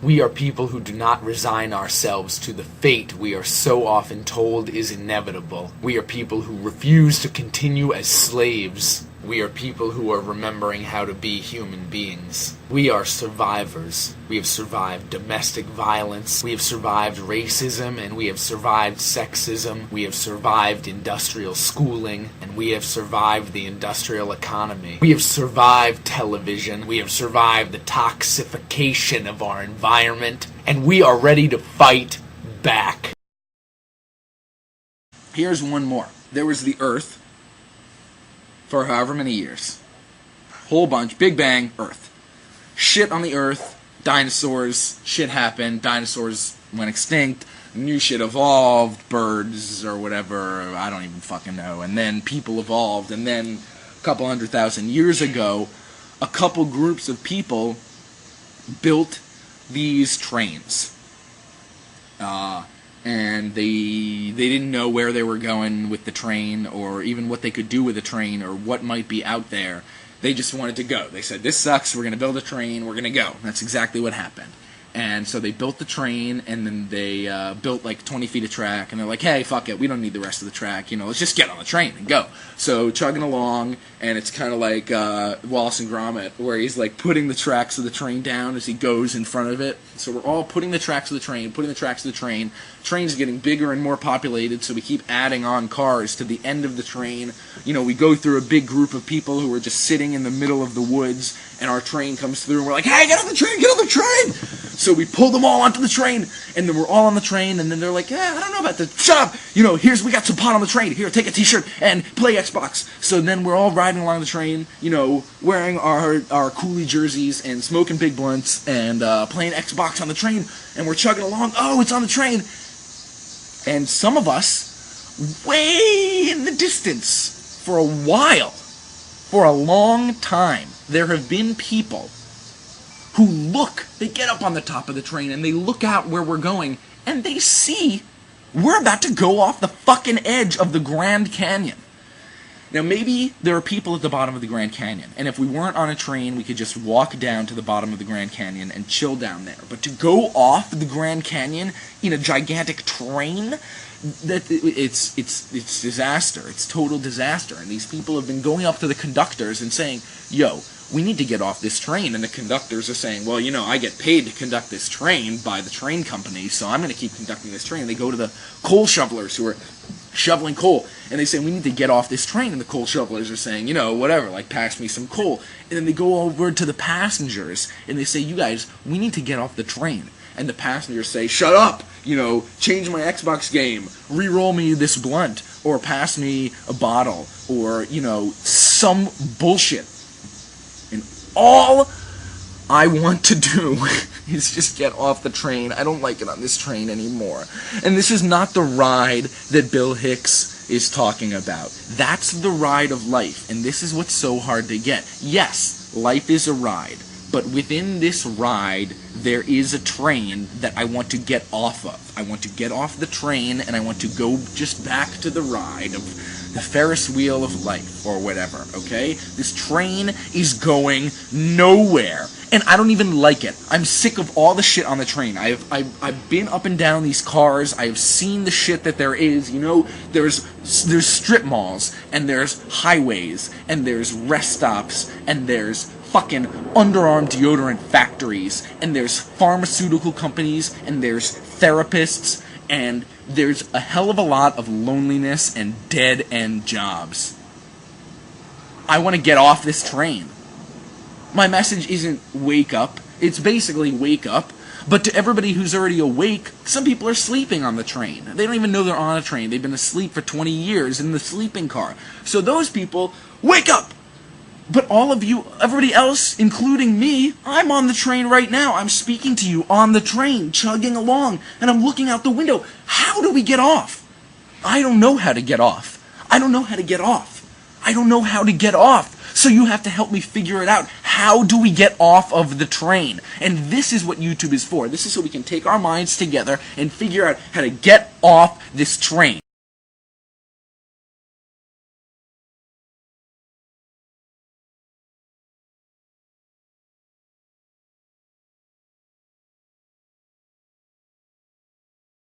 We are people who do not resign ourselves to the fate we are so often told is inevitable. We are people who refuse to continue as slaves. We are people who are remembering how to be human beings. We are survivors. We have survived domestic violence. We have survived racism, and we have survived sexism. We have survived industrial schooling, and we have survived the industrial economy. We have survived television. We have survived the toxification of our environment, and we are ready to fight back. Here's one more. There was the Earth for however many years. Whole bunch. Big Bang, Earth. Shit on the Earth, dinosaurs, shit happened, dinosaurs went extinct, new shit evolved, birds or whatever, I don't even fucking know, and then people evolved, and then a couple 100,000 years ago, a couple groups of people built these trains. And they didn't know where they were going with the train, or even what they could do with the train, or what might be out there. They just wanted to go. They said, this sucks, we're going to build a train, we're going to go. That's exactly what happened. And so they built the train, and then they built like 20 feet of track, and they're like, hey, fuck it, we don't need the rest of the track, let's just get on the train and go. So chugging along, and it's kind of like Wallace and Gromit, where he's like putting the tracks of the train down as he goes in front of it. So we're all putting the tracks of the train, Train's getting bigger and more populated, so we keep adding on cars to the end of the train. We go through a big group of people who are just sitting in the middle of the woods, and our train comes through, and we're like, hey, get on the train, get on the train! So we pull them all onto the train, and then we're all on the train, and then they're like, I don't know about this, shut up! We got some pot on the train, here, take a t-shirt, and play Xbox. So then we're all riding along the train, wearing our coolie jerseys, and smoking big blunts, and playing Xbox on the train, and we're chugging along, oh, it's on the train! And some of us, way in the distance, for a while, for a long time, there have been people who they get up on the top of the train and they look out where we're going, and they see we're about to go off the fucking edge of the Grand Canyon. Now, maybe there are people at the bottom of the Grand Canyon, and if we weren't on a train, we could just walk down to the bottom of the Grand Canyon and chill down there. But to go off the Grand Canyon in a gigantic train, it's disaster. It's total disaster. And these people have been going up to the conductors and saying, yo, we need to get off this train. And the conductors are saying, well, I get paid to conduct this train by the train company, so I'm going to keep conducting this train. And they go to the coal shovelers who are shoveling coal, and they say, we need to get off this train, and the coal shovelers are saying, whatever, like, pass me some coal. And then they go over to the passengers, and they say, you guys, we need to get off the train. And the passengers say, shut up, change my Xbox game, re-roll me this blunt, or pass me a bottle, or, some bullshit. And all I want to do is just get off the train. I don't like it on this train anymore. And this is not the ride that Bill Hicks is talking about. That's the ride of life, and this is what's so hard to get. Yes, life is a ride, but within this ride, there is a train that I want to get off of. I want to get off the train, and I want to go just back to the ride of the Ferris wheel of life, or whatever, okay? This train is going nowhere, and I don't even like it. I'm sick of all the shit on the train. I've been up and down these cars. I've seen the shit that there is. There's strip malls, and there's highways, and there's rest stops, and there's fucking underarm deodorant factories, and there's pharmaceutical companies, and there's therapists, and there's a hell of a lot of loneliness and dead-end jobs. I want to get off this train. My message isn't wake up. It's basically wake up. But to everybody who's already awake, some people are sleeping on the train. They don't even know they're on a train. They've been asleep for 20 years in the sleeping car. So those people, wake up! But all of you, everybody else, including me, I'm on the train right now. I'm speaking to you on the train, chugging along, and I'm looking out the window. How do we get off? I don't know how to get off. I don't know how to get off. I don't know how to get off. So you have to help me figure it out. How do we get off of the train? And this is what YouTube is for. This is so we can take our minds together and figure out how to get off this train.